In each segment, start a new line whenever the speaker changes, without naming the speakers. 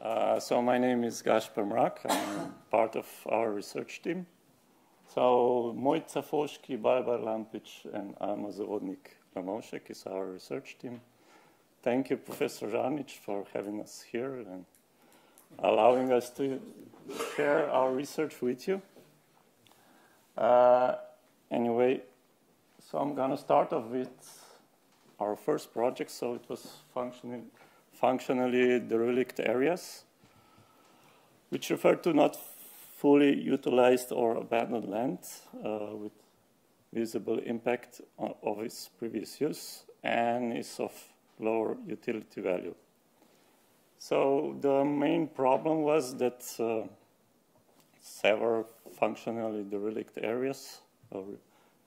So my name is Gašper Mrak. I'm part of our research team. So Mojca Foški, Barbara Lampić, and Alma Zavodnik-Lamošek is our research team. Thank you, Professor Žanić, for having us here and allowing us to share our research with you. Anyway, so I'm going to start off with our first project. So it was functionally derelict areas, which refer to not fully utilized or abandoned land with visible impact of its previous use and is of lower utility value. So the main problem was that several functionally derelict areas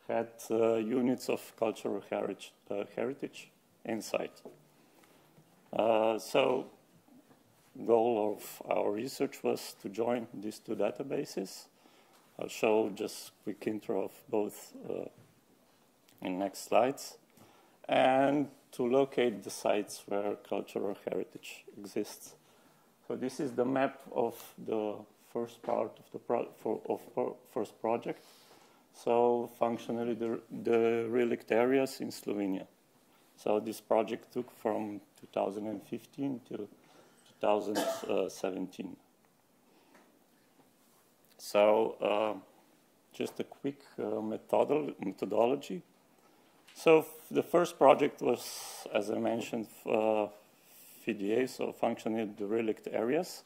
had units of cultural heritage inside. So the goal of our research was to join these two databases. I'll show just a quick intro of both in next slides, and to locate the sites where cultural heritage exists. So this is the map of the first part of the first project. So functionally the relict areas in Slovenia. So this project took from 2015 to 2017. So just a quick methodology. So the first project was, as I mentioned, FDA, so functionally derelict areas.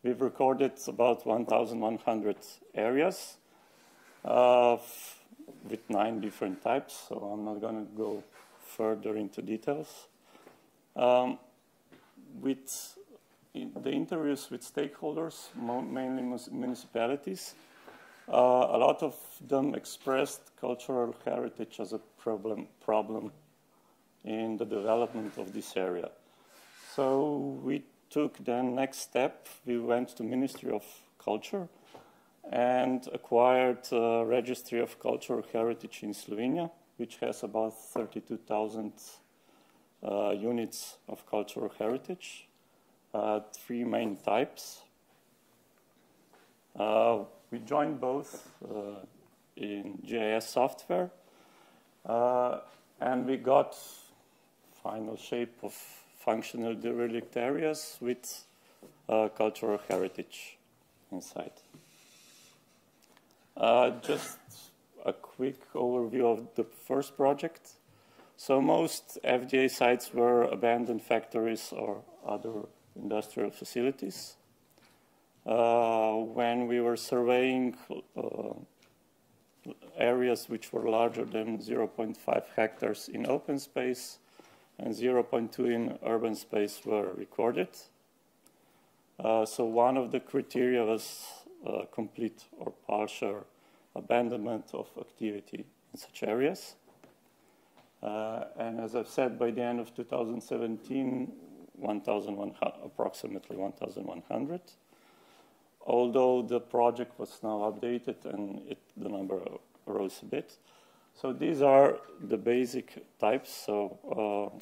We've recorded about 1,100 areas with 9 different types, so I'm not going to go further into details. With the interviews with stakeholders, mainly municipalities, a lot of them expressed cultural heritage as a problem in the development of this area. So we took the next step. We went to Ministry of Culture and acquired a Registry of Cultural Heritage in Slovenia, which has about 32,000 units of cultural heritage, 3 main types. We joined both in GIS software, and we got final shape of functional derelict areas with cultural heritage inside. Just a quick overview of the first project. So most FDA sites were abandoned factories or other industrial facilities. When we were surveying areas which were larger than 0.5 hectares in open space and 0.2 in urban space were recorded. So one of the criteria was complete or partial abandonment of activity in such areas. And as I've said, by the end of 2017, approximately 1,100. Although the project was now updated and the number rose a bit. So these are the basic types. So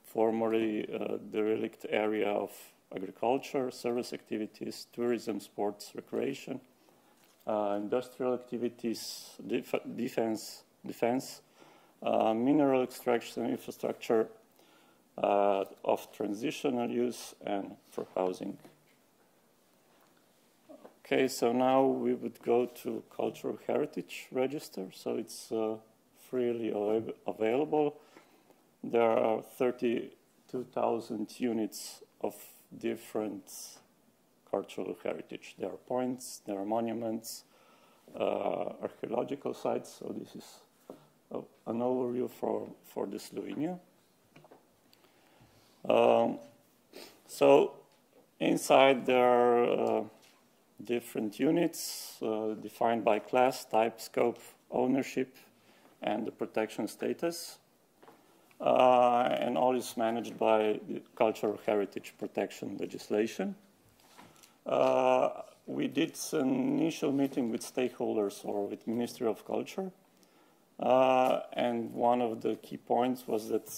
formerly derelict area of agriculture, service activities, tourism, sports, recreation, industrial activities, defense, mineral extraction infrastructure of transitional use and for housing. Okay, so now we would go to Cultural Heritage Register. So it's freely available. There are 32,000 units of different cultural heritage. There are points, there are monuments, archaeological sites. So this is an overview for the Slovenia. So inside there are different units defined by class, type, scope, ownership, and the protection status. And all is managed by the cultural heritage protection legislation. We did an initial meeting with stakeholders or with Ministry of Culture. And one of the key points was that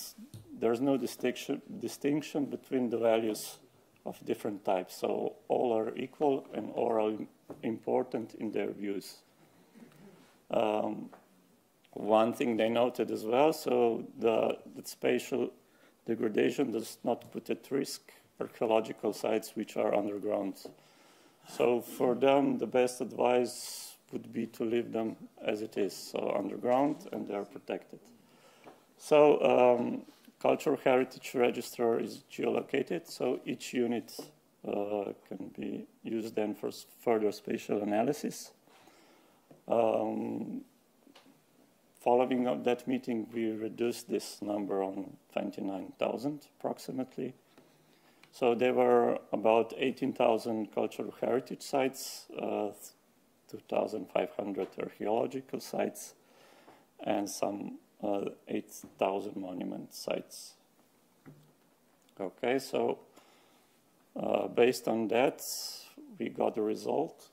there's no distinction between the values of different types. So all are equal and all are important in their views. One thing they noted as well, so the spatial degradation does not put at risk archaeological sites which are underground. So for them, the best advice would be to leave them as it is, so underground, and they're protected. So cultural heritage register is geolocated, so each unit can be used then for further spatial analysis. Following up that meeting, we reduced this number on 29,000 approximately. So there were about 18,000 cultural heritage sites, 2,500 archaeological sites, and some 8,000 monument sites. Okay, so based on that, we got a result.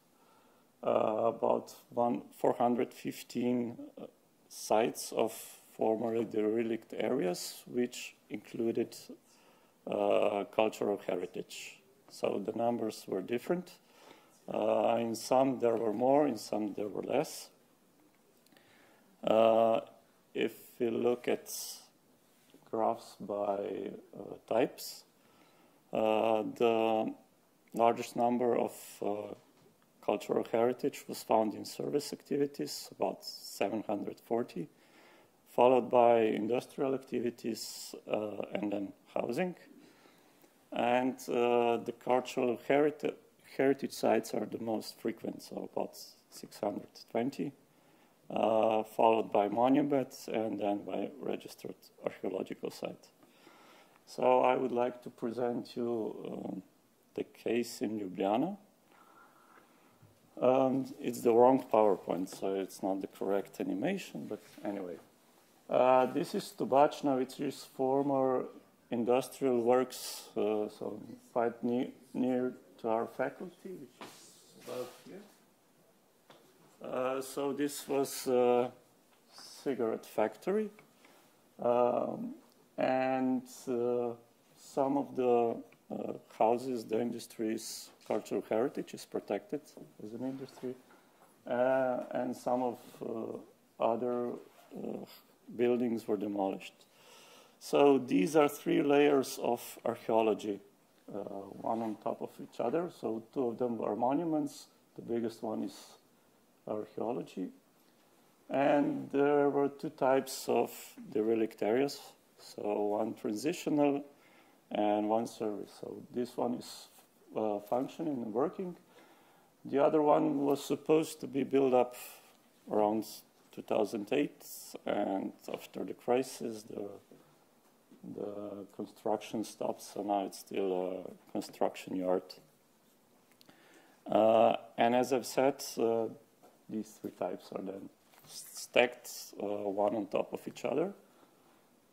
About 415 sites of formerly derelict areas, which included cultural heritage. So the numbers were different. In some there were more, in some there were less. If we look at graphs by types, the largest number of cultural heritage was found in service activities, about 740, followed by industrial activities and then housing. And the cultural heritage sites are the most frequent, so about 620, followed by monuments and then by registered archaeological site. So I would like to present you the case in Ljubljana. It's the wrong PowerPoint, so it's not the correct animation, but anyway. This is Ljubljana, which is former industrial works, so quite near to our faculty, which is about here. So this was a cigarette factory, and some of the houses, the industry's cultural heritage is protected as an industry, and some of other buildings were demolished. So these are 3 layers of archaeology, one on top of each other. So 2 of them are monuments. The biggest one is archaeology. And there were 2 types of derelict areas. So one transitional and one service. So this one is functioning and working. The other one was supposed to be built up around 2008, and after the crisis, the construction stopped, so now it's still a construction yard. And as I've said, these 3 types are then stacked one on top of each other.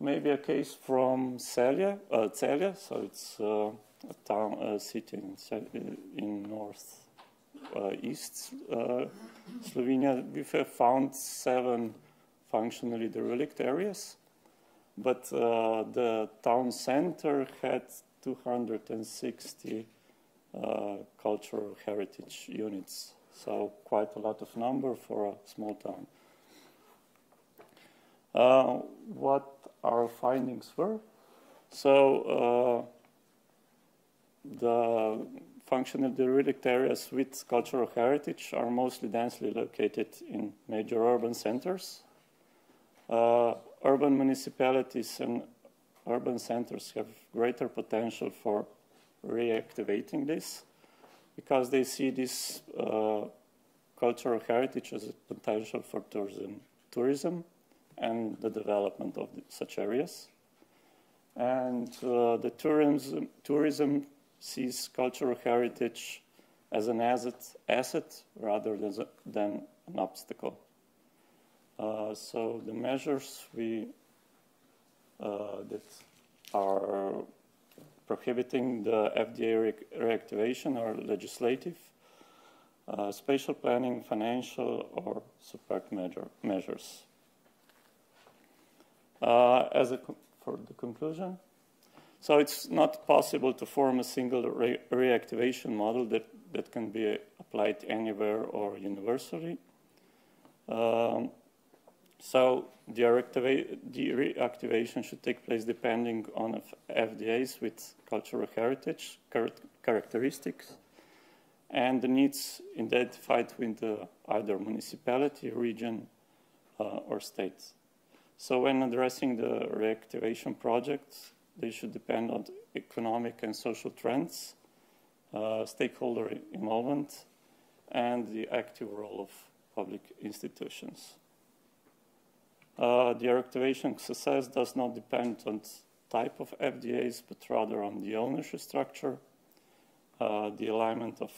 Maybe a case from Celje, so it's a town, a city in northeast Slovenia. We have found 7 functionally derelict areas, but the town center had 260 cultural heritage units, so quite a lot of number for a small town. What our findings were? So the functional derelict areas with cultural heritage are mostly densely located in major urban centers. Urban municipalities and urban centers have greater potential for reactivating this because they see this cultural heritage as a potential for tourism and the development of such areas. And the tourism sees cultural heritage as an asset rather than an obstacle. So the measures that are prohibiting the FDA reactivation are legislative, spatial planning, financial, or support measures. For the conclusion, So it's not possible to form a single reactivation model that can be applied anywhere or universally. So the reactivation should take place depending on FDAs with cultural heritage characteristics and the needs identified with either municipality, region, or state. So when addressing the reactivation projects, they should depend on economic and social trends, stakeholder involvement, and the active role of public institutions. The reactivation success does not depend on type of FDAs, but rather on the ownership structure, the alignment of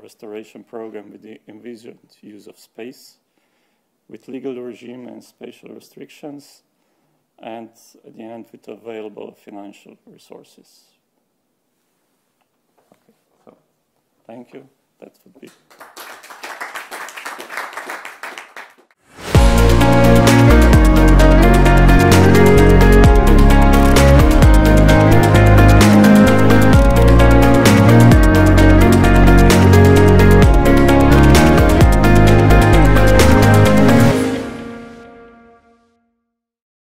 restoration program with the envisioned use of space, with legal regime and spatial restrictions, and at the end with available financial resources. Okay, so thank you. That would be